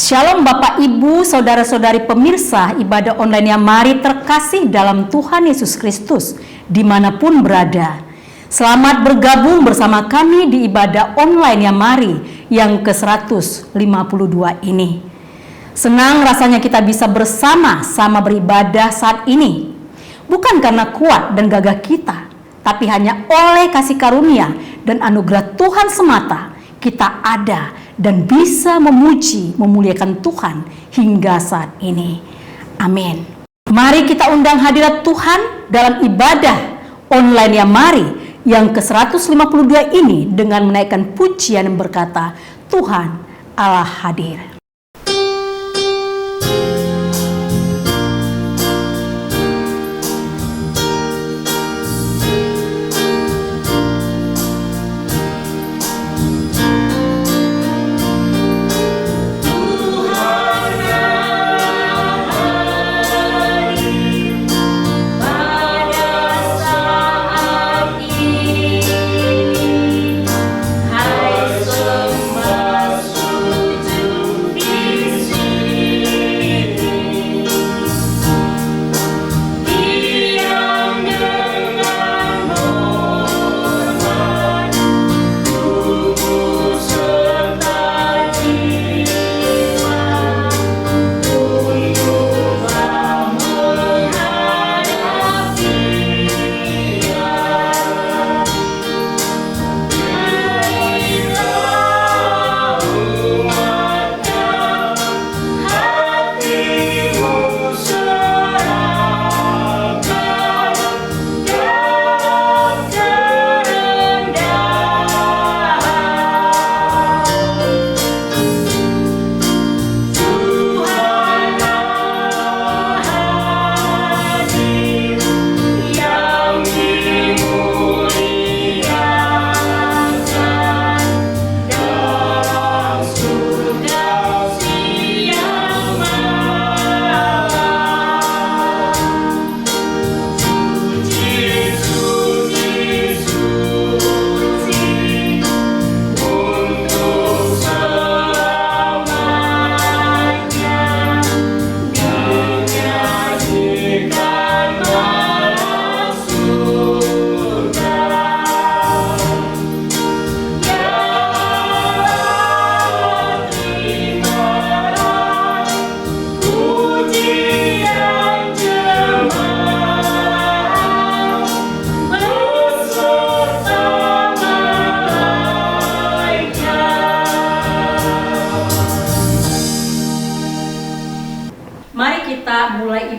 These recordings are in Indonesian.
Shalom Bapak Ibu, Saudara-saudari pemirsa ibadah online yang mari terkasih dalam Tuhan Yesus Kristus dimanapun berada. Selamat bergabung bersama kami di ibadah online yang mari yang ke-152 ini. Senang rasanya kita bisa bersama-sama beribadah saat ini. Bukan karena kuat dan gagah kita, tapi hanya oleh kasih karunia dan anugerah Tuhan semata kita ada dan bisa memuji, memuliakan Tuhan hingga saat ini. Amin. Mari kita undang hadirat Tuhan dalam ibadah online yang mari yang ke-152 ini dengan menaikkan pujian yang berkata, Tuhan Allah hadir.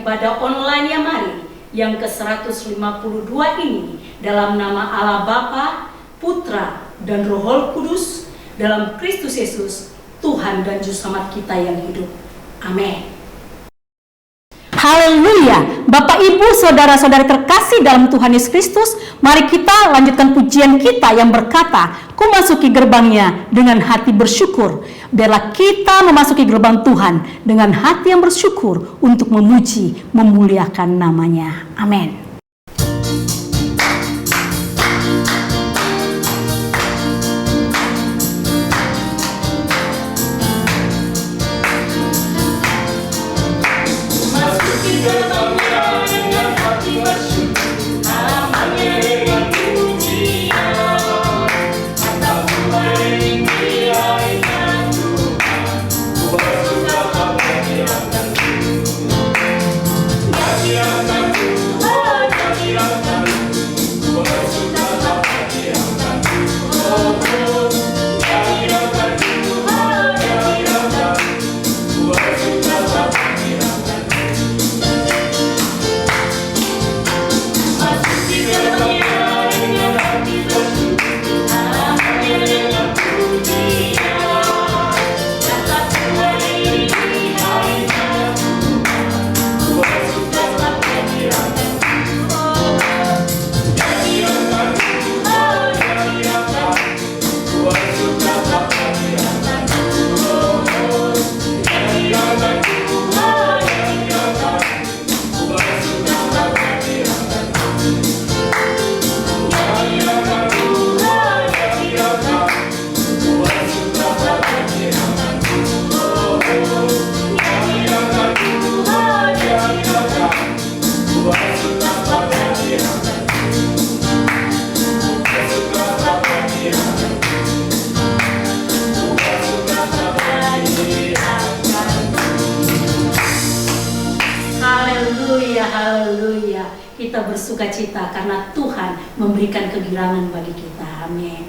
Ibadah online yang mari yang ke-152 ini dalam nama Allah Bapa, Putra, dan Roh Kudus dalam Kristus Yesus, Tuhan dan Juru Selamat kita yang hidup. Amin. Haleluya. Bapak Ibu, saudara-saudari terkasih dalam Tuhan Yesus Kristus, mari kita lanjutkan pujian kita yang berkata, ku masuki gerbangnya dengan hati bersyukur. Biarlah kita memasuki gerbang Tuhan dengan hati yang bersyukur untuk memuji, memuliakan namanya. Amin. Oh Haleluya, haleluya. Kita bersuka cita karena Tuhan memberikan kegirangan bagi kita. Amin.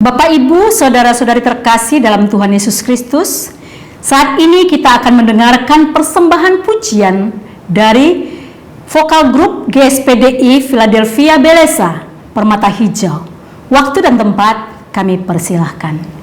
Bapak, Ibu, saudara-saudari terkasih dalam Tuhan Yesus Kristus, saat ini kita akan mendengarkan persembahan pujian dari vokal grup GSPDI Philadelphia Beleza, Permata Hijau. Waktu dan tempat kami persilahkan.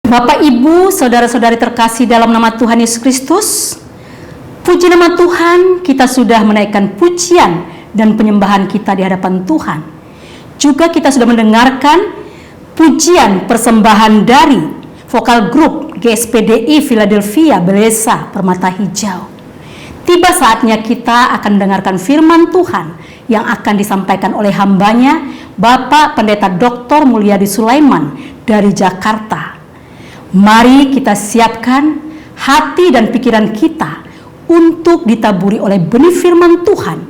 Bapak, Ibu, saudara-saudari terkasih dalam nama Tuhan Yesus Kristus, puji nama Tuhan, kita sudah menaikkan pujian dan penyembahan kita di hadapan Tuhan. Juga kita sudah mendengarkan pujian persembahan dari vokal grup GSPDI Philadelphia Beleza, Permata Hijau. Tiba saatnya kita akan mendengarkan firman Tuhan yang akan disampaikan oleh hambanya, Bapak Pendeta Dr. Mulyadi Sulaiman dari Jakarta. Mari kita siapkan hati dan pikiran kita untuk ditaburi oleh benih firman Tuhan.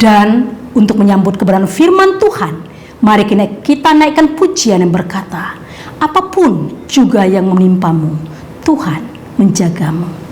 Dan untuk menyambut kebenaran firman Tuhan, mari kita naikkan pujian yang berkata, apapun juga yang menimpamu, Tuhan menjagamu.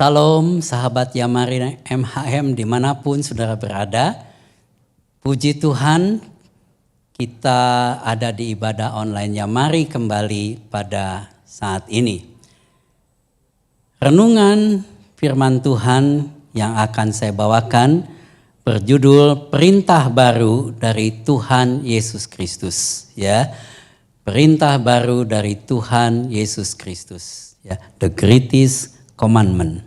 Salam sahabat Yamari MHM dimanapun saudara berada. Puji Tuhan kita ada di ibadah online Yamari kembali pada saat ini. Renungan firman Tuhan yang akan saya bawakan berjudul Perintah Baru dari Tuhan Yesus Kristus. Ya, perintah baru dari Tuhan Yesus Kristus. Ya, the greatest commandment.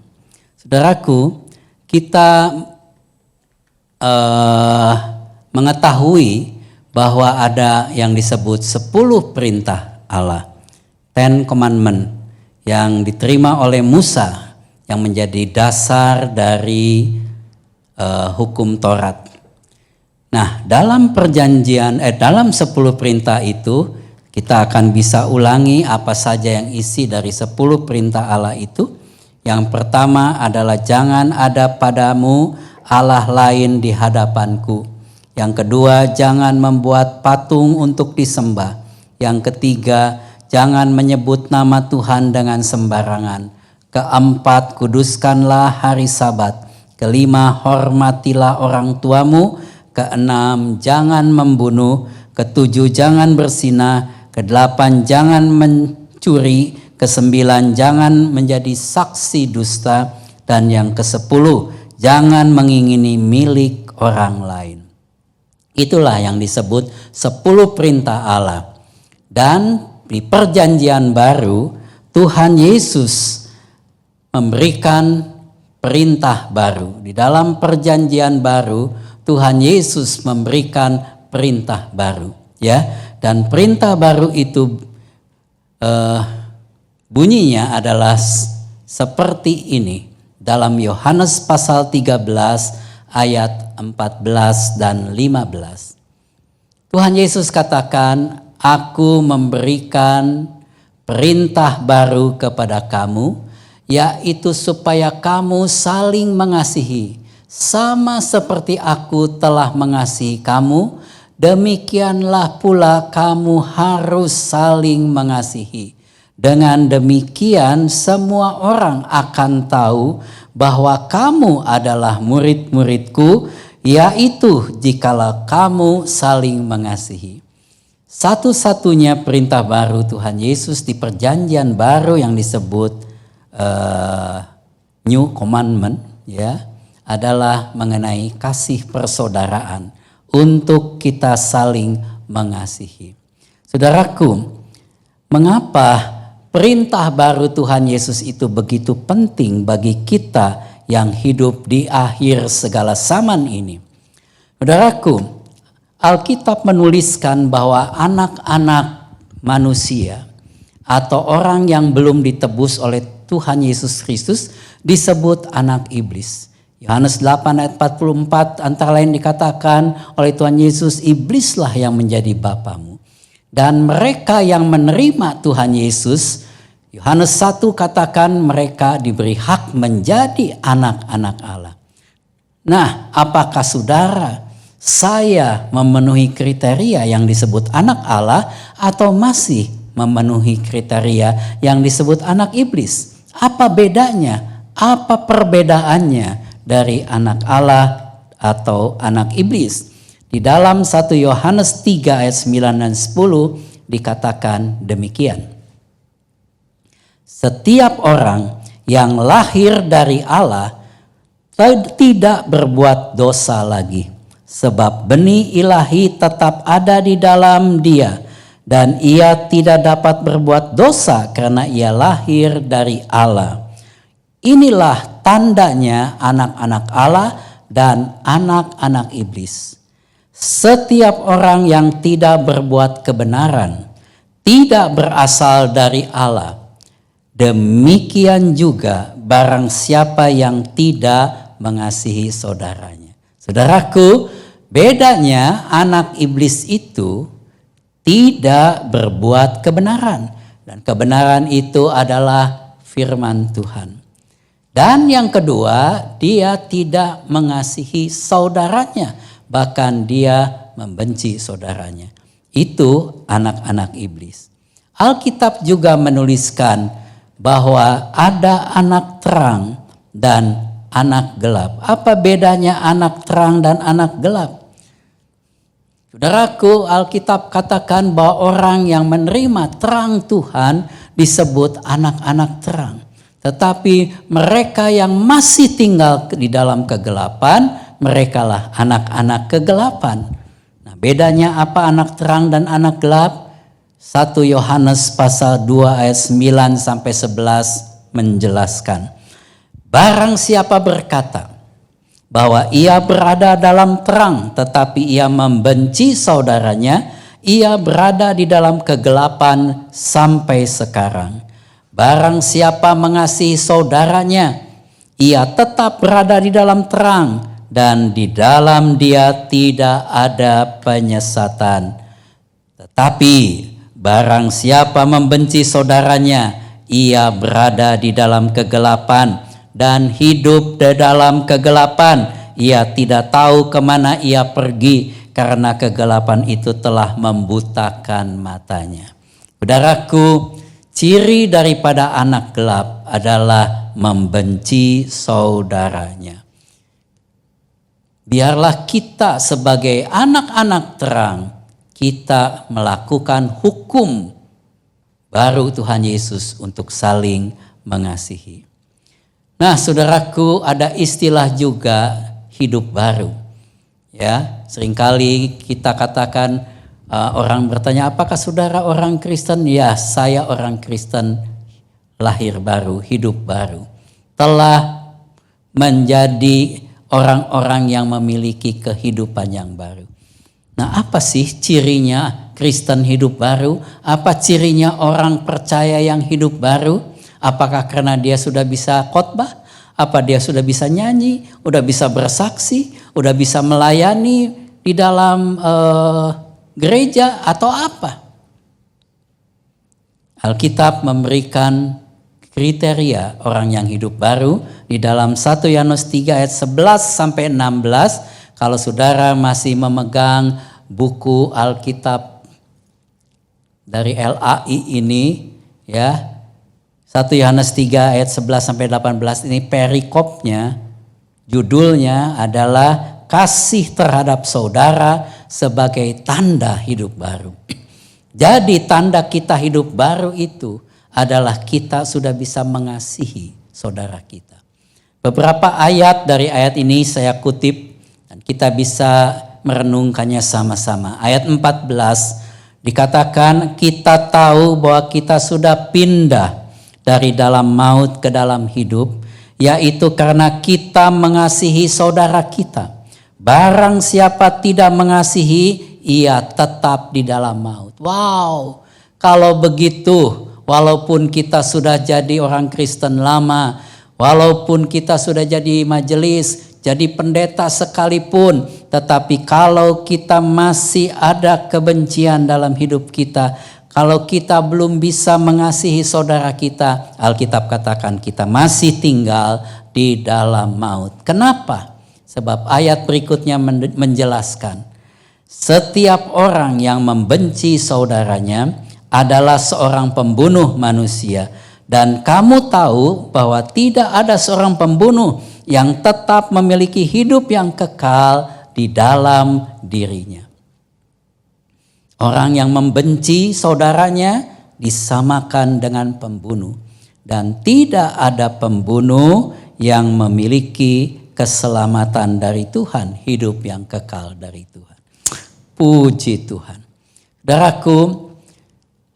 Saudaraku, kita mengetahui bahwa ada yang disebut 10 perintah Allah, 10 commandment yang diterima oleh Musa yang menjadi dasar dari hukum Taurat. Nah, dalam dalam 10 perintah itu kita akan bisa ulangi apa saja yang isi dari 10 perintah Allah itu. Yang pertama adalah jangan ada padamu Allah lain di hadapanku. Yang kedua, jangan membuat patung untuk disembah. Yang ketiga, jangan menyebut nama Tuhan dengan sembarangan. Keempat, kuduskanlah hari Sabat. Kelima, hormatilah orang tuamu. Keenam, jangan membunuh. Ketujuh, jangan berzinah. Kedelapan, jangan mencuri. Kesembilan, jangan menjadi saksi dusta. Dan yang ke-10, jangan mengingini milik orang lain. Itulah yang disebut 10 perintah Allah. Dan di perjanjian baru, Tuhan Yesus memberikan perintah baru. Di dalam perjanjian baru, Tuhan Yesus memberikan perintah baru. Ya, dan perintah baru itu bunyinya adalah seperti ini. Dalam Yohanes pasal 13 ayat 14 dan 15. Tuhan Yesus katakan, aku memberikan perintah baru kepada kamu, yaitu supaya kamu saling mengasihi. Sama seperti aku telah mengasihi kamu, demikianlah pula kamu harus saling mengasihi. Dengan demikian semua orang akan tahu bahwa kamu adalah murid-muridku, yaitu jikalau kamu saling mengasihi. Satu-satunya perintah baru Tuhan Yesus di perjanjian baru yang disebut New Commandment, ya, adalah mengenai kasih persaudaraan untuk kita saling mengasihi. Saudaraku, mengapa perintah baru Tuhan Yesus itu begitu penting bagi kita yang hidup di akhir segala zaman ini? Saudaraku, Alkitab menuliskan bahwa anak-anak manusia atau orang yang belum ditebus oleh Tuhan Yesus Kristus disebut anak iblis. Yohanes 8 ayat 44 antara lain dikatakan oleh Tuhan Yesus, iblislah yang menjadi bapamu. Dan mereka yang menerima Tuhan Yesus, Yohanes 1 katakan mereka diberi hak menjadi anak-anak Allah. Nah, apakah saudara, saya memenuhi kriteria yang disebut anak Allah atau masih memenuhi kriteria yang disebut anak iblis? Apa bedanya? Apa perbedaannya dari anak Allah atau anak iblis? Di dalam 1 Yohanes 3 ayat 9 dan 10 dikatakan demikian. Setiap orang yang lahir dari Allah tidak berbuat dosa lagi. Sebab benih ilahi tetap ada di dalam dia. Dan ia tidak dapat berbuat dosa karena ia lahir dari Allah. Inilah tandanya anak-anak Allah dan anak-anak iblis. Setiap orang yang tidak berbuat kebenaran tidak berasal dari Allah. Demikian juga barang siapa yang tidak mengasihi saudaranya. Saudaraku, bedanya anak iblis itu tidak berbuat kebenaran. Dan kebenaran itu adalah firman Tuhan. Dan yang kedua, dia tidak mengasihi saudaranya. Bahkan dia membenci saudaranya. Itu anak-anak iblis. Alkitab juga menuliskan bahwa ada anak terang dan anak gelap. Apa bedanya anak terang dan anak gelap? Saudaraku, Alkitab katakan bahwa orang yang menerima terang Tuhan disebut anak-anak terang. Tetapi mereka yang masih tinggal di dalam kegelapan, merekalah anak-anak kegelapan. Nah, bedanya apa anak terang dan anak gelap? 1 Yohanes pasal 2 ayat 9 sampai 11 menjelaskan. Barang siapa berkata bahwa ia berada dalam terang tetapi ia membenci saudaranya, ia berada di dalam kegelapan sampai sekarang. Barang siapa mengasihi saudaranya, ia tetap berada di dalam terang dan di dalam dia tidak ada penyesatan. Tetapi barang siapa membenci saudaranya, ia berada di dalam kegelapan dan hidup di dalam kegelapan. Ia tidak tahu kemana ia pergi karena kegelapan itu telah membutakan matanya. Saudaraku, ciri daripada anak gelap adalah membenci saudaranya. Biarlah kita sebagai anak-anak terang, kita melakukan hukum baru Tuhan Yesus untuk saling mengasihi. Nah, saudaraku, ada istilah juga hidup baru. Ya, seringkali kita katakan orang bertanya, apakah saudara orang Kristen? Ya, saya orang Kristen, lahir baru, hidup baru. Telah menjadi orang-orang yang memiliki kehidupan yang baru. Nah, apa sih cirinya Kristen hidup baru? Apa cirinya orang percaya yang hidup baru? Apakah karena dia sudah bisa khotbah? Apa dia sudah bisa nyanyi? Udah bisa bersaksi? Udah bisa melayani di dalam gereja atau apa? Alkitab memberikan kriteria orang yang hidup baru di dalam 1 Yohanes 3 ayat 11 sampai 16. Kalau saudara masih memegang buku Alkitab dari LAI ini, ya, 1 Yohanes 3 ayat 11 sampai 18 ini perikopnya, judulnya adalah kasih terhadap saudara sebagai tanda hidup baru. Jadi tanda kita hidup baru itu adalah kita sudah bisa mengasihi saudara kita. Beberapa ayat dari ayat ini saya kutip dan kita bisa merenungkannya sama-sama. Ayat 14 dikatakan kita tahu bahwa kita sudah pindah dari dalam maut ke dalam hidup, yaitu karena kita mengasihi saudara kita. Barang siapa tidak mengasihi, ia tetap di dalam maut. Wow, kalau begitu, walaupun kita sudah jadi orang Kristen lama, walaupun kita sudah jadi majelis, jadi pendeta sekalipun, tetapi kalau kita masih ada kebencian dalam hidup kita, kalau kita belum bisa mengasihi saudara kita, Alkitab katakan kita masih tinggal di dalam maut. Kenapa? Sebab ayat berikutnya menjelaskan, setiap orang yang membenci saudaranya adalah seorang pembunuh manusia. Dan kamu tahu bahwa tidak ada seorang pembunuh yang tetap memiliki hidup yang kekal di dalam dirinya. Orang yang membenci saudaranya disamakan dengan pembunuh. Dan tidak ada pembunuh yang memiliki keselamatan dari Tuhan, hidup yang kekal dari Tuhan. Puji Tuhan. Saudaraku,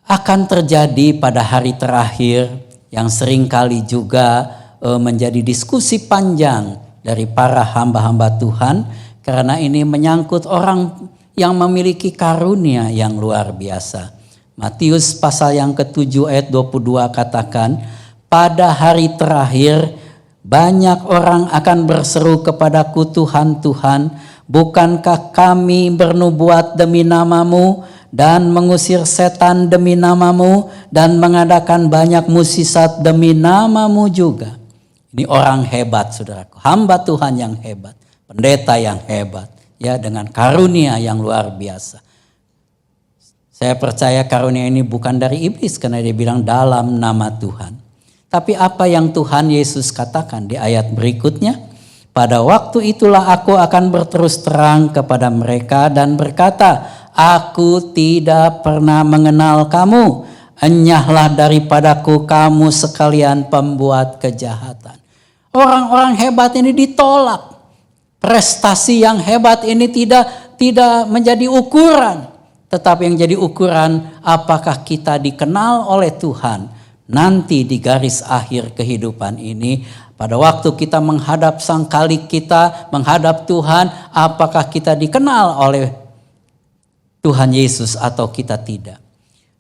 akan terjadi pada hari terakhir yang seringkali juga menjadi diskusi panjang dari para hamba-hamba Tuhan, karena ini menyangkut orang yang memiliki karunia yang luar biasa. Matius pasal yang ke-7 ayat 22 katakan, pada hari terakhir banyak orang akan berseru kepadaku, Tuhan, Tuhan, bukankah kami bernubuat demi namamu dan mengusir setan demi namamu dan mengadakan banyak mukjizat demi namamu juga. Ini orang hebat, saudaraku, hamba Tuhan yang hebat, pendeta yang hebat, ya, dengan karunia yang luar biasa. Saya percaya karunia ini bukan dari iblis karena dia bilang dalam nama Tuhan. Tapi apa yang Tuhan Yesus katakan di ayat berikutnya? Pada waktu itulah aku akan berterus terang kepada mereka dan berkata, aku tidak pernah mengenal kamu. Enyahlah daripadaku kamu sekalian pembuat kejahatan. Orang-orang hebat ini ditolak. Prestasi yang hebat ini tidak menjadi ukuran. Tetapi yang jadi ukuran, apakah kita dikenal oleh Tuhan nanti di garis akhir kehidupan ini. Pada waktu kita menghadap Sang Khalik kita, menghadap Tuhan, apakah kita dikenal oleh Tuhan Yesus atau kita tidak.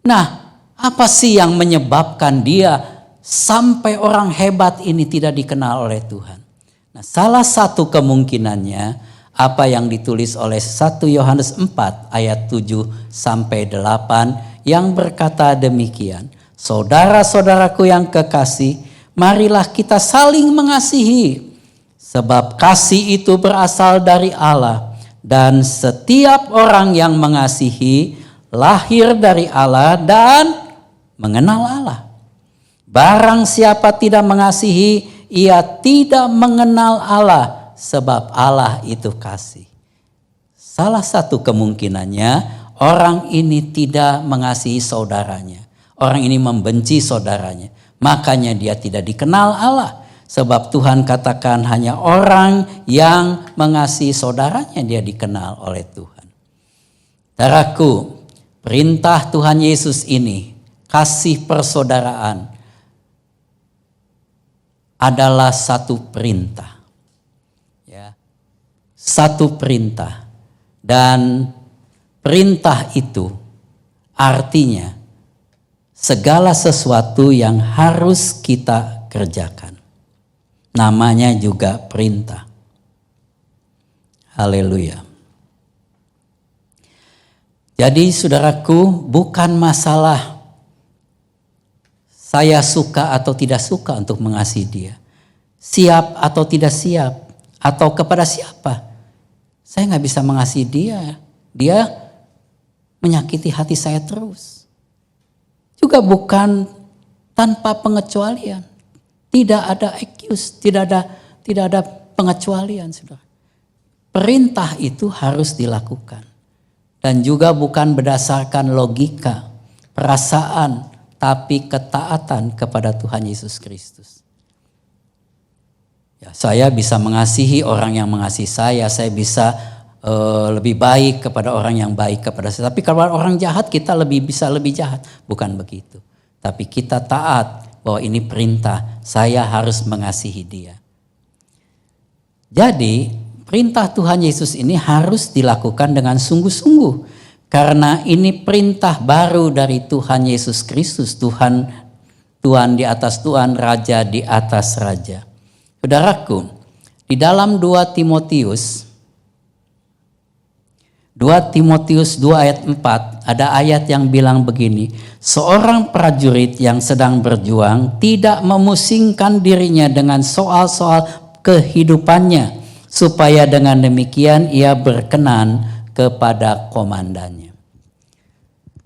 Nah, apa sih yang menyebabkan dia sampai orang hebat ini tidak dikenal oleh Tuhan? Nah, salah satu kemungkinannya apa yang ditulis oleh 1 Yohanes 4 ayat 7 sampai 8 yang berkata demikian. Saudara-saudaraku yang kekasih, marilah kita saling mengasihi. Sebab kasih itu berasal dari Allah. Dan setiap orang yang mengasihi lahir dari Allah dan mengenal Allah. Barang siapa tidak mengasihi, ia tidak mengenal Allah. Sebab Allah itu kasih. Salah satu kemungkinannya orang ini tidak mengasihi saudaranya. Orang ini membenci saudaranya. Makanya dia tidak dikenal Allah. Sebab Tuhan katakan hanya orang yang mengasihi saudaranya dia dikenal oleh Tuhan. Saudaraku, perintah Tuhan Yesus ini, kasih persaudaraan, adalah satu perintah. Satu perintah, dan perintah itu artinya segala sesuatu yang harus kita kerjakan. Namanya juga perintah. Haleluya. Jadi saudaraku, bukan masalah saya suka atau tidak suka untuk mengasihi dia, siap atau tidak siap, atau kepada siapa. Saya nggak bisa mengasihi dia. Dia menyakiti hati saya terus. Juga bukan tanpa pengecualian. Tidak ada excuse, tidak ada pengecualian, saudara. Perintah itu harus dilakukan. Dan juga bukan berdasarkan logika, perasaan, tapi ketaatan kepada Tuhan Yesus Kristus. Ya, saya bisa mengasihi orang yang mengasihi saya bisa lebih baik kepada orang yang baik kepada saya. Tapi kalau orang jahat kita bisa lebih jahat. Bukan begitu. Tapi kita taat bahwa ini perintah, saya harus mengasihi dia. Jadi perintah Tuhan Yesus ini harus dilakukan dengan sungguh-sungguh. Karena ini perintah baru dari Tuhan Yesus Kristus. Tuhan di atas Tuhan, Raja di atas Raja. Saudaraku, di dalam 2 Timotius 2 ayat 4 ada ayat yang bilang begini, seorang prajurit yang sedang berjuang tidak memusingkan dirinya dengan soal-soal kehidupannya, supaya dengan demikian ia berkenan kepada komandannya.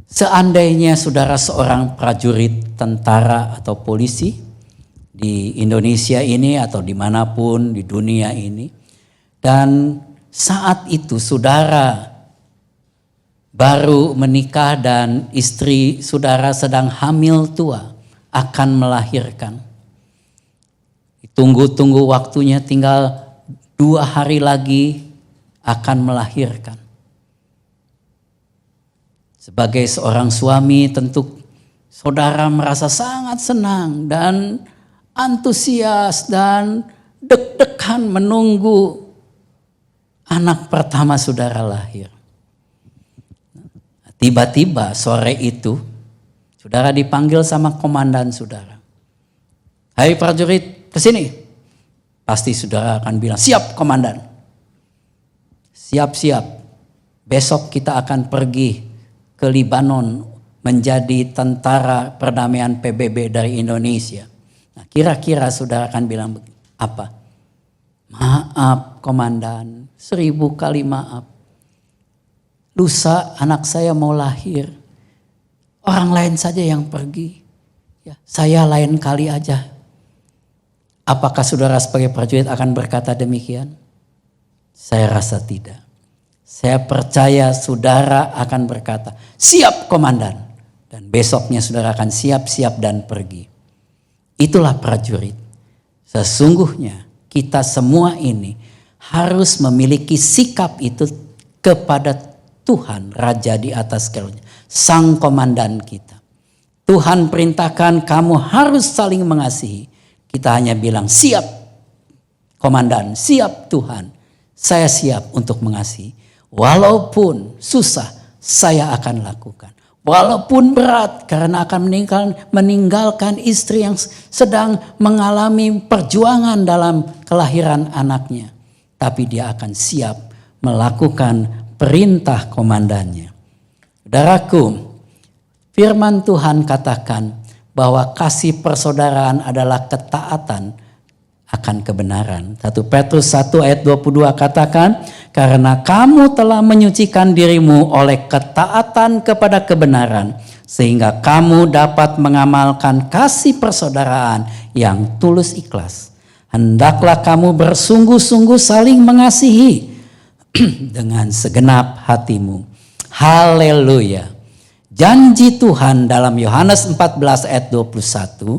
Seandainya saudara seorang prajurit tentara atau polisi di Indonesia ini atau dimanapun di dunia ini, dan saat itu saudara baru menikah dan istri saudara sedang hamil tua akan melahirkan. Tunggu waktunya tinggal 2 hari lagi akan melahirkan. Sebagai seorang suami tentu saudara merasa sangat senang dan antusias dan deg-degan menunggu anak pertama saudara lahir. Tiba-tiba sore itu saudara dipanggil sama komandan saudara. Hai prajurit, kesini. Pasti saudara akan bilang, siap komandan. Siap-siap. Besok kita akan pergi ke Libanon menjadi tentara perdamaian PBB dari Indonesia. Nah, kira-kira saudara akan bilang apa? Maaf komandan, 1000 kali maaf. Lusa anak saya mau lahir. Orang lain saja yang pergi. Ya, saya lain kali aja Apakah saudara sebagai prajurit akan berkata demikian? Saya rasa tidak. Saya percaya saudara akan berkata, siap komandan. Dan besoknya saudara akan siap-siap dan pergi. Itulah prajurit. Sesungguhnya kita semua ini harus memiliki sikap itu kepada Tuhan, Raja di atas segalanya, Sang Komandan kita. Tuhan perintahkan kamu harus saling mengasihi. Kita hanya bilang siap komandan, siap Tuhan. Saya siap untuk mengasihi. Walaupun susah saya akan lakukan. Walaupun berat karena akan meninggalkan istri yang sedang mengalami perjuangan dalam kelahiran anaknya. Tapi dia akan siap melakukan perintah komandannya. Saudaraku, firman Tuhan katakan bahwa kasih persaudaraan adalah ketaatan akan kebenaran. 1 Petrus 1 ayat 22 katakan, karena kamu telah menyucikan dirimu oleh ketaatan kepada kebenaran, sehingga kamu dapat mengamalkan kasih persaudaraan yang tulus ikhlas. Hendaklah kamu bersungguh-sungguh saling mengasihi dengan segenap hatimu. Haleluya. Janji Tuhan dalam Yohanes 14 ayat 21,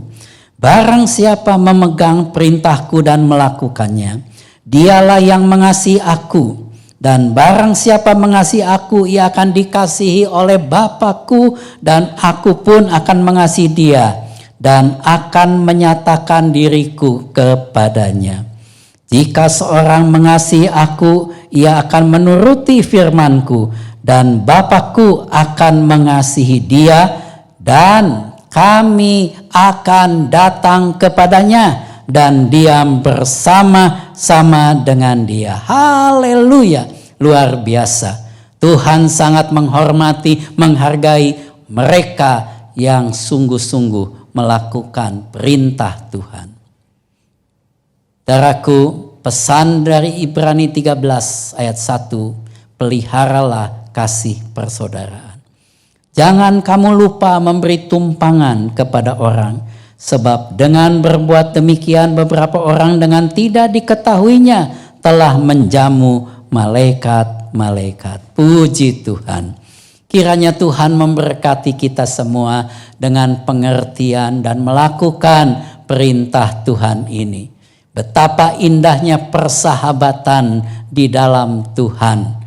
barang siapa memegang perintahku dan melakukannya, dialah yang mengasihi aku. Dan barang siapa mengasihi aku, ia akan dikasihi oleh Bapa-Ku, dan aku pun akan mengasihi dia dan akan menyatakan diriku kepadanya. Jika seorang mengasihi aku, ia akan menuruti firman-Ku, dan Bapa-Ku akan mengasihi dia, dan kami akan datang kepadanya dan diam bersama-sama dengan dia. Haleluya, luar biasa. Tuhan sangat menghormati, menghargai mereka yang sungguh-sungguh melakukan perintah Tuhan. Saudaraku, pesan dari Ibrani 13 ayat 1, peliharalah kasih persaudaraan. Jangan kamu lupa memberi tumpangan kepada orang, sebab dengan berbuat demikian beberapa orang dengan tidak diketahuinya telah menjamu malaikat-malaikat. Puji Tuhan. Kiranya Tuhan memberkati kita semua dengan pengertian dan melakukan perintah Tuhan ini. Betapa indahnya persahabatan di dalam Tuhan.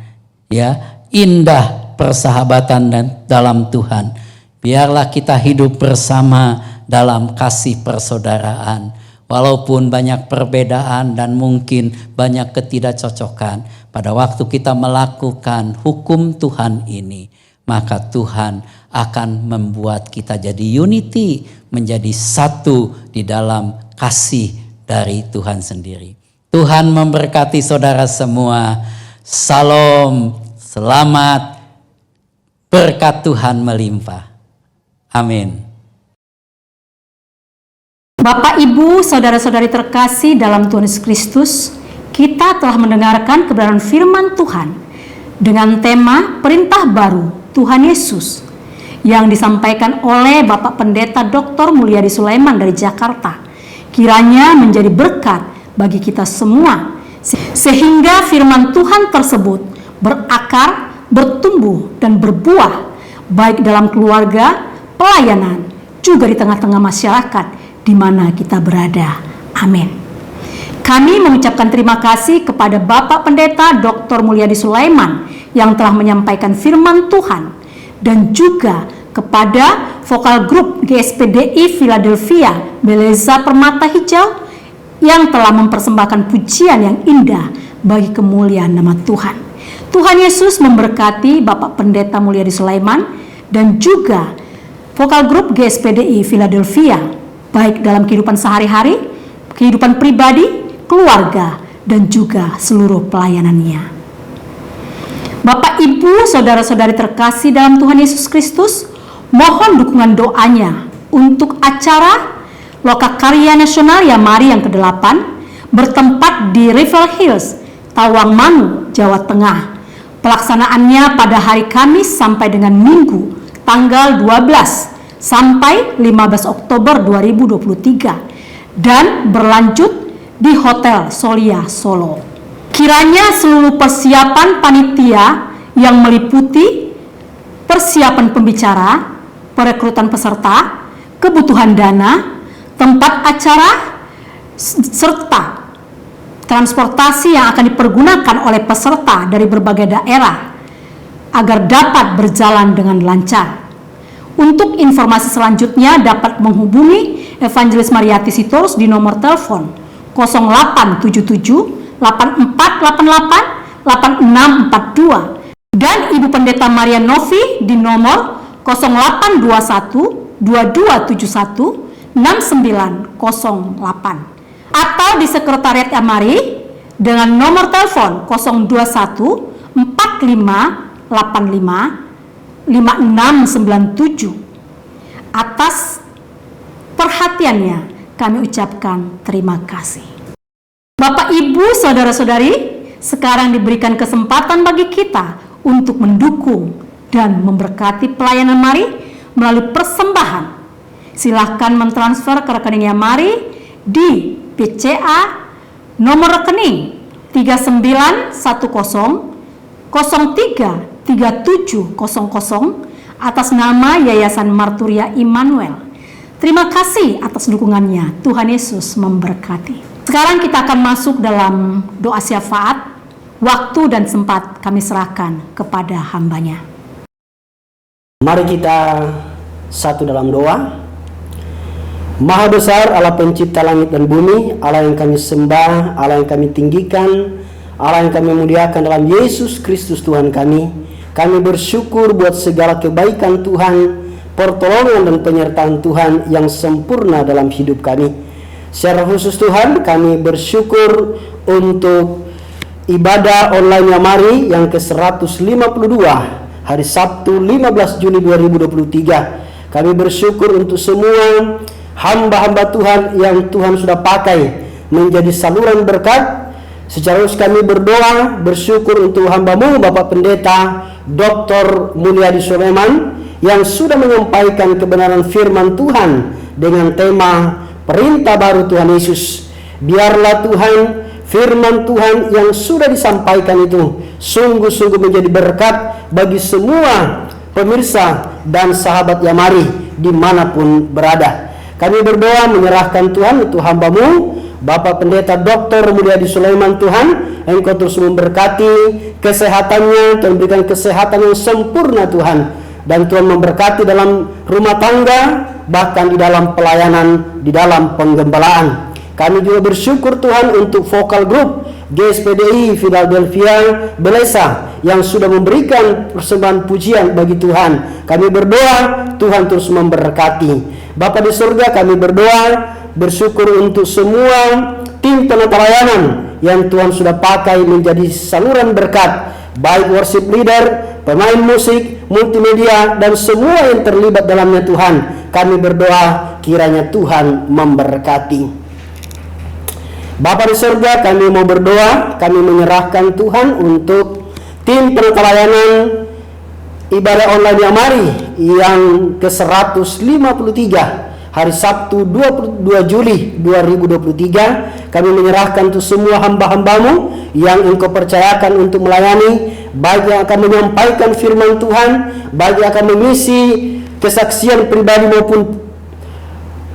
Ya, indah persahabatan dalam Tuhan. Biarlah kita hidup bersama dalam kasih persaudaraan. Walaupun banyak perbedaan dan mungkin banyak ketidakcocokan, pada waktu kita melakukan hukum Tuhan ini, maka Tuhan akan membuat kita jadi unity, menjadi satu di dalam kasih dari Tuhan sendiri. Tuhan memberkati saudara semua. Salam, selamat, berkat Tuhan melimpah. Amin. Bapak, Ibu, saudara-saudari terkasih dalam Tuhan Yesus Kristus, kita telah mendengarkan kebenaran firman Tuhan dengan tema perintah baru Tuhan Yesus yang disampaikan oleh Bapak Pendeta Dr. Mulyadi Sulaiman dari Jakarta. Kiranya menjadi berkat bagi kita semua, sehingga firman Tuhan tersebut berakar, bertumbuh, dan berbuah, baik dalam keluarga, pelayanan, juga di tengah-tengah masyarakat di mana kita berada. Amin. Kami mengucapkan terima kasih kepada Bapak Pendeta Dr. Mulyadi Sulaiman yang telah menyampaikan firman Tuhan, dan juga kepada vokal grup GSPDI Philadelphia Beleza Permata Hijau yang telah mempersembahkan pujian yang indah bagi kemuliaan nama Tuhan. Tuhan Yesus memberkati Bapak Pendeta Mulyadi Sulaiman dan juga vokal grup GSPDI Philadelphia, baik dalam kehidupan sehari-hari, kehidupan pribadi, keluarga, dan juga seluruh pelayanannya. Bapak, Ibu, saudara-saudari terkasih dalam Tuhan Yesus Kristus, mohon dukungan doanya untuk acara Lokakarya Nasional Yamari yang ke-8 bertempat di River Hills, Tawangmangu, Jawa Tengah. Pelaksanaannya pada hari Kamis sampai dengan Minggu, tanggal 12 sampai 15 Oktober 2023 dan berlanjut di Hotel Solia Solo. Kiranya seluruh persiapan panitia yang meliputi persiapan pembicara, perekrutan peserta, kebutuhan dana, tempat acara, serta transportasi yang akan dipergunakan oleh peserta dari berbagai daerah agar dapat berjalan dengan lancar. Untuk informasi selanjutnya dapat menghubungi Evangelis Mariati Sitorus di nomor telepon 0877 8488 8642 dan Ibu Pendeta Maria Novi di nomor 0821 2271 6908 atau di Sekretariat Amari dengan nomor telepon 021 45 85 5697. Atas perhatiannya kami ucapkan terima kasih. Bapak, Ibu, saudara-saudari, sekarang diberikan kesempatan bagi kita untuk mendukung dan memberkati pelayanan Mari melalui persembahan. Silahkan mentransfer ke rekening Mari di BCA nomor rekening 3910 033700 atas nama Yayasan Marturia Immanuel. Terima kasih atas dukungannya. Tuhan Yesus memberkati. Sekarang kita akan masuk dalam doa syafaat. Waktu dan sempat kami serahkan kepada hambanya. Mari kita satu dalam doa. Maha besar Allah pencipta langit dan bumi, Allah yang kami sembah, Allah yang kami tinggikan, Allah yang kami muliakan dalam Yesus Kristus Tuhan kami. Kami bersyukur buat segala kebaikan Tuhan, pertolongan dan penyertaan Tuhan yang sempurna dalam hidup kami. Secara khusus Tuhan, kami bersyukur untuk ibadah online Mari yang ke-152 hari Sabtu 15 Juni 2023. Kami bersyukur untuk semua hamba-hamba Tuhan yang Tuhan sudah pakai menjadi saluran berkat. Secara khusus kami berdoa, bersyukur untuk hamba-Mu Bapak Pendeta Dr. Mulyadi Sulaiman yang sudah menyampaikan kebenaran firman Tuhan dengan tema perintah baru Tuhan Yesus. Biarlah Tuhan, firman Tuhan yang sudah disampaikan itu sungguh-sungguh menjadi berkat bagi semua pemirsa dan sahabat Mari dimanapun berada. Kami berdoa menyerahkan Tuhan untuk hamba-Mu Bapak Pendeta Dr. Mulyadi Sulaiman. Tuhan, Engkau terus memberkati kesehatannya, Tuhan berikan kesehatan yang sempurna Tuhan, dan Tuhan memberkati dalam rumah tangga, bahkan di dalam pelayanan, di dalam penggembalaan. Kami juga bersyukur Tuhan untuk vokal grup GSPDI Philadelphia Belesa yang sudah memberikan persembahan pujian bagi Tuhan. Kami berdoa Tuhan terus memberkati. Bapa di surga, kami berdoa bersyukur untuk semua tim penata layanan yang Tuhan sudah pakai menjadi saluran berkat, baik worship leader, pemain musik, multimedia, dan semua yang terlibat dalamnya Tuhan. Kami berdoa kiranya Tuhan memberkati. Bapa di surga, kami mau berdoa, kami menyerahkan Tuhan untuk tim penata layanan ibadah online Mari yang ke-153 hari Sabtu 22 Juli 2023. Kami menyerahkan untuk semua hamba-hamba-Mu yang Engkau percayakan untuk melayani, baik yang akan menyampaikan firman Tuhan, baik yang akan mengisi kesaksian pribadi maupun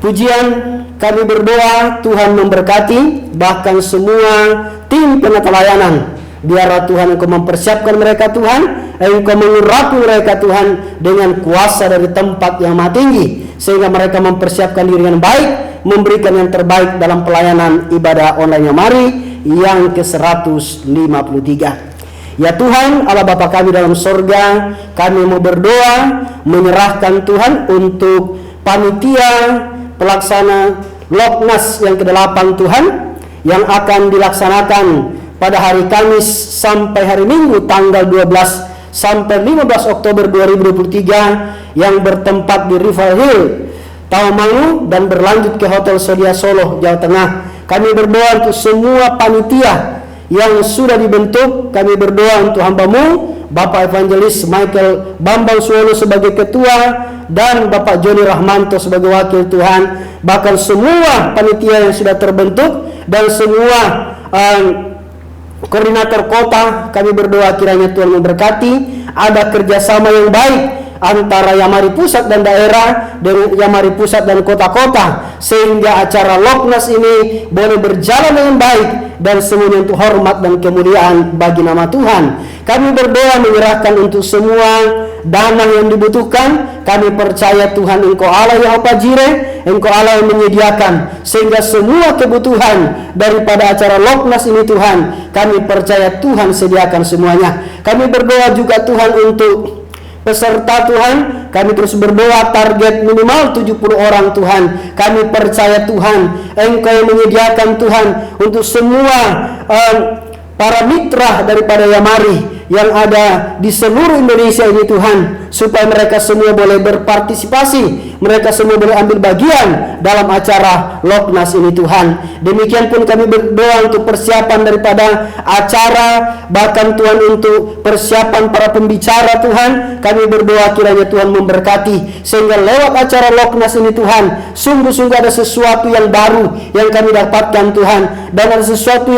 pujian. Kami berdoa Tuhan memberkati bahkan semua tim penata layanan. Biarlah Tuhan Engkau mempersiapkan mereka Tuhan, Engkau mengurapi mereka Tuhan dengan kuasa dari tempat yang maha tinggi, sehingga mereka mempersiapkan diri dengan baik, memberikan yang terbaik dalam pelayanan ibadah online Mari yang ke-153. Ya Tuhan, Allah Bapa kami dalam sorga, kami mau berdoa, menyerahkan Tuhan untuk panitia pelaksana Loknas yang ke-8 Tuhan, yang akan dilaksanakan pada hari Kamis sampai hari Minggu tanggal 12 sampai 15 Oktober 2023 yang bertempat di Rival Hill, Tawangmangu, dan berlanjut ke Hotel Solia Solo, Jawa Tengah. Kami berdoa untuk semua panitia yang sudah dibentuk. Kami berdoa untuk hamba-Mu Bapak Evangelis Michael Bambang Suwono sebagai ketua dan Bapak Joni Rahmanto sebagai wakil Tuhan, bahkan semua panitia yang sudah terbentuk dan semua koordinator kota. Kami berdoa kiranya Tuhan memberkati, ada kerjasama yang baik antara Yamari Pusat dan daerah, dengan Yamari Pusat dan kota-kota, sehingga acara Loknas ini boleh berjalan dengan baik dan semuanya untuk hormat dan kemuliaan bagi nama Tuhan. Kami berdoa menyerahkan untuk semua dana yang dibutuhkan. Kami percaya Tuhan, Engkau Allah yang Yahweh Jireh, Engkau Allah yang menyediakan, sehingga semua kebutuhan daripada acara Loknas ini Tuhan, kami percaya Tuhan sediakan semuanya. Kami berdoa juga Tuhan untuk peserta Tuhan, kami terus berdoa target minimal 70 orang Tuhan. Kami percaya Tuhan, Engkau yang menyediakan Tuhan untuk semua para mitra daripada Yamari yang ada di seluruh Indonesia ini Tuhan, supaya mereka semua boleh berpartisipasi, mereka semua boleh ambil bagian dalam acara Loknas ini Tuhan. Demikian pun kami berdoa untuk persiapan daripada acara, bahkan Tuhan untuk persiapan para pembicara Tuhan. Kami berdoa kiranya Tuhan memberkati, sehingga lewat acara Loknas ini Tuhan, sungguh-sungguh ada sesuatu yang baru yang kami dapatkan Tuhan, dan ada sesuatu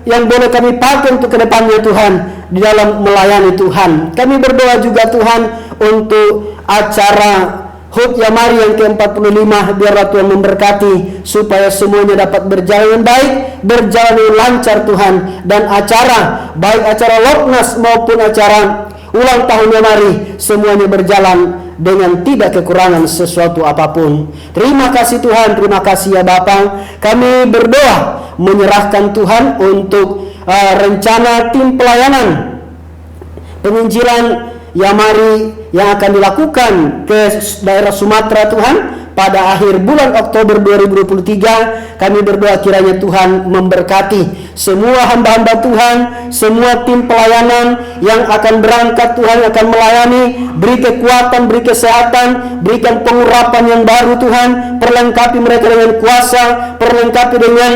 yang boleh kami pakai untuk kedepannya Tuhan, di dalam melayani Tuhan. Kami berdoa juga Tuhan untuk acara HUT Yamari yang ke-45, biarlah Tuhan memberkati supaya semuanya dapat berjalan dengan baik, berjalan dengan lancar Tuhan, dan acara baik acara Loknas maupun acara ulang tahun Yamari semuanya berjalan dengan tidak kekurangan sesuatu apapun. Terima kasih Tuhan, terima kasih ya Bapa. Kami berdoa menyerahkan Tuhan untuk rencana tim pelayanan penginjilan Yamari yang akan dilakukan ke daerah Sumatera Tuhan pada akhir bulan Oktober 2023. Kami berdoa kiranya Tuhan memberkati semua hamba-hamba Tuhan, semua tim pelayanan yang akan berangkat Tuhan, akan melayani. Beri kekuatan, beri kesehatan, berikan pengurapan yang baru Tuhan, perlengkapi mereka dengan kuasa, perlengkapi dengan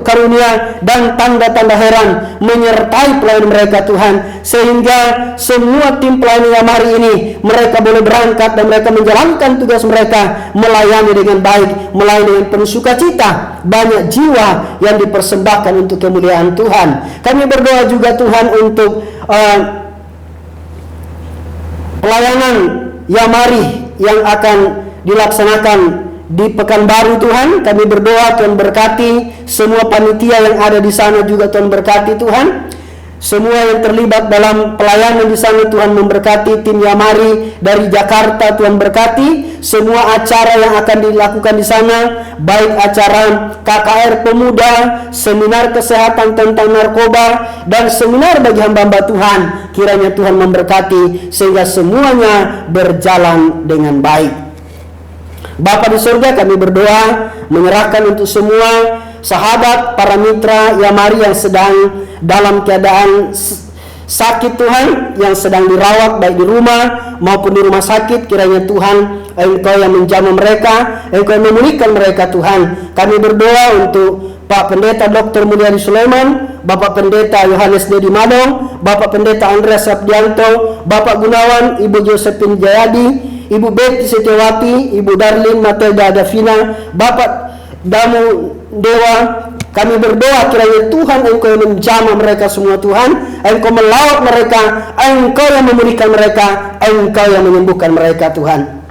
karunia dan tanda-tanda heran menyertai pelayan mereka Tuhan, sehingga semua tim pelayanan Yamari ini mereka boleh berangkat dan mereka menjalankan tugas mereka, melayani dengan baik, melayani dengan penuh sukacita. Banyak jiwa yang dipersembahkan untuk kemuliaan Tuhan. Kami berdoa juga Tuhan untuk pelayanan Yamari yang akan dilaksanakan di Pekanbaru Tuhan. Kami berdoa Tuhan berkati semua panitia yang ada di sana, juga Tuhan berkati Tuhan semua yang terlibat dalam pelayanan di sana. Tuhan memberkati tim Yamari dari Jakarta, Tuhan berkati semua acara yang akan dilakukan di sana, baik acara KKR Pemuda, seminar kesehatan tentang narkoba, dan seminar bagi hamba-hamba Tuhan. Kiranya Tuhan memberkati sehingga semuanya berjalan dengan baik. Bapa di surga, kami berdoa menyerahkan untuk semua sahabat, para mitra Yamari yang sedang dalam keadaan sakit Tuhan, yang sedang dirawat baik di rumah maupun di rumah sakit. Kiranya Tuhan Engkau yang menjamu mereka, Engkau yang memulihkan mereka Tuhan. Kami berdoa untuk Pak Pendeta Dr. Mulyadi Sulaiman, Bapak Pendeta Yohanes Dedi Madong, Bapak Pendeta Andreas Sabdianto, Bapak Gunawan, Ibu Josephine Jayadi, Ibu Betty Setiawati, Ibu Darlin Matilda Davina, Bapak Damu Dewa. Kami berdoa kiranya Tuhan Engkau yang menjamah mereka semua Tuhan, Engkau melawat mereka, Engkau yang memulihkan mereka, Engkau yang menyembuhkan mereka Tuhan.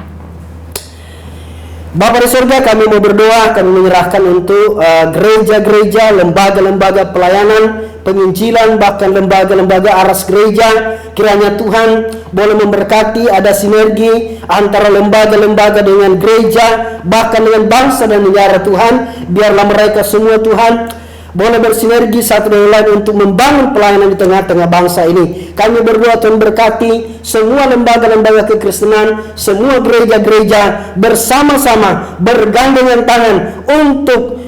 Bapa di surga, kami mau berdoa, kami menyerahkan untuk gereja-gereja, lembaga-lembaga pelayanan, penginjilan, bahkan lembaga-lembaga aras gereja. Kiranya Tuhan boleh memberkati, ada sinergi antara lembaga-lembaga dengan gereja, bahkan dengan bangsa dan negara Tuhan. Biarlah mereka semua Tuhan boleh bersinergi satu dengan lain untuk membangun pelayanan di tengah-tengah bangsa ini. Kami berdoa Tuhan berkati semua lembaga-lembaga kekristenan, semua gereja-gereja bersama-sama bergandengan tangan untuk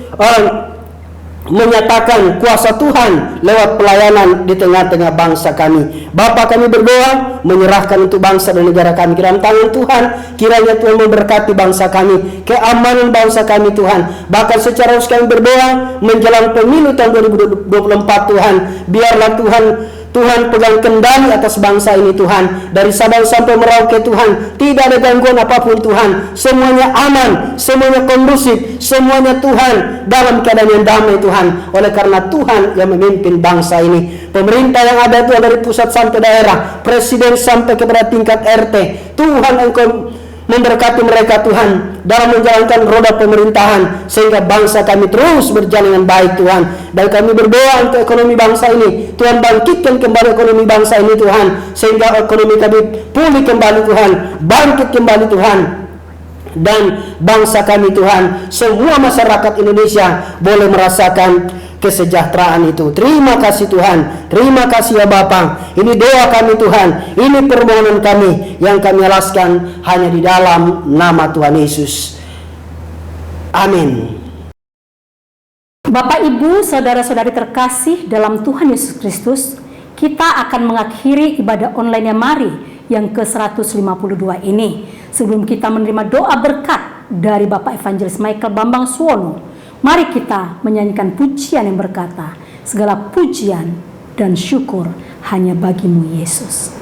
menyatakan kuasa Tuhan lewat pelayanan di tengah-tengah bangsa kami. Bapa, kami berdoa menyerahkan untuk bangsa dan negara kami ke dalam tangan Tuhan. Kiranya Tuhan memberkati bangsa kami, keamanan bangsa kami Tuhan. Bahkan secara khusus kami berdoa menjelang pemilu tahun 2024 Tuhan, biarlah Tuhan pegang kendali atas bangsa ini Tuhan. Dari Sabang sampai Merauke Tuhan, tidak ada gangguan apapun Tuhan. Semuanya aman, semuanya kondusif, semuanya Tuhan dalam keadaan yang damai Tuhan. Oleh karena Tuhan yang memimpin bangsa ini. Pemerintah yang ada Tuhan, dari pusat sampai daerah, presiden sampai kepada tingkat RT. Tuhan Engkau memberkati mereka Tuhan dalam menjalankan roda pemerintahan, sehingga bangsa kami terus berjalan dengan baik Tuhan. Dan kami berdoa untuk ekonomi bangsa ini, Tuhan bangkitkan kembali ekonomi bangsa ini Tuhan, sehingga ekonomi kami pulih kembali Tuhan, bangkit kembali Tuhan. Dan bangsa kami Tuhan, semua masyarakat Indonesia boleh merasakan kesejahteraan itu. Terima kasih Tuhan, terima kasih ya Bapa. Ini doa kami Tuhan, ini permohonan kami yang kami alaskan hanya di dalam nama Tuhan Yesus. Amin. Bapak, Ibu, saudara-saudari terkasih dalam Tuhan Yesus Kristus, kita akan mengakhiri ibadah online yang mari yang ke-152 ini. Sebelum kita menerima doa berkat dari Bapak Evangelis Michael Bambang Suwono, mari kita menyanyikan pujian yang berkata, segala pujian dan syukur hanya bagimu Yesus.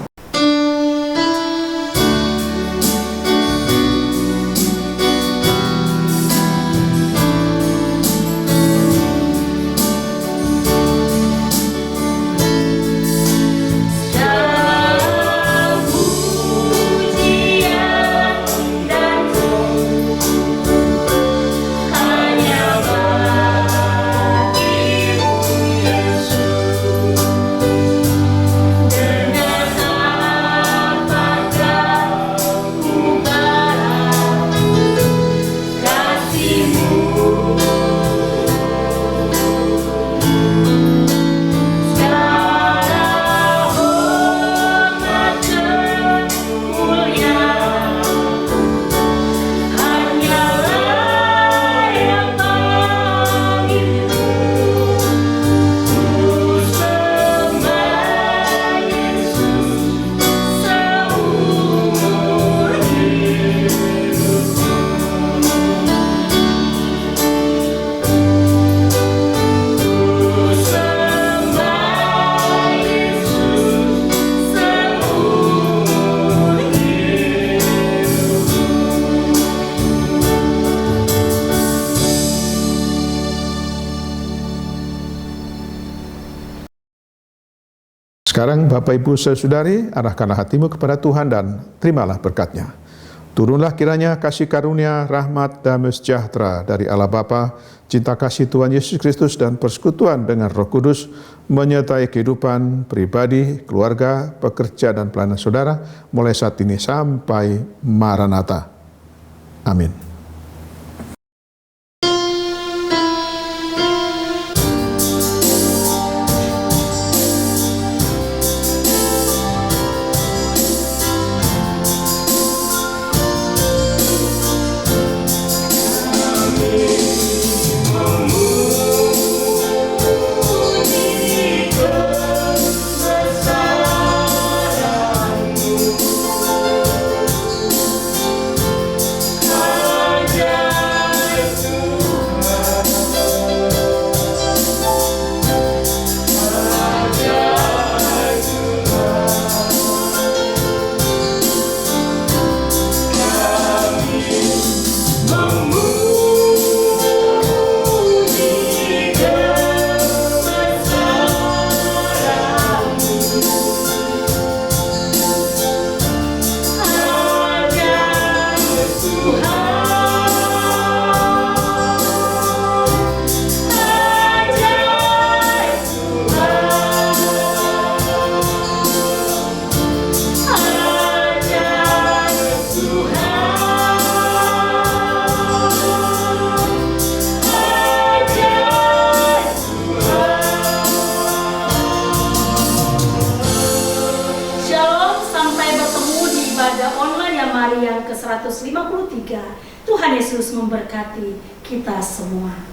Sekarang Bapak Ibu Saudari, arahkanlah hatimu kepada Tuhan dan terimalah berkat-Nya. Turunlah kiranya kasih karunia, rahmat, damai sejahtera dari Allah Bapa, cinta kasih Tuhan Yesus Kristus dan persekutuan dengan Roh Kudus menyertai kehidupan pribadi, keluarga, pekerja dan pelayanan saudara mulai saat ini sampai Maranatha. Amin. Yang ke-153. Tuhan Yesus memberkati kita semua.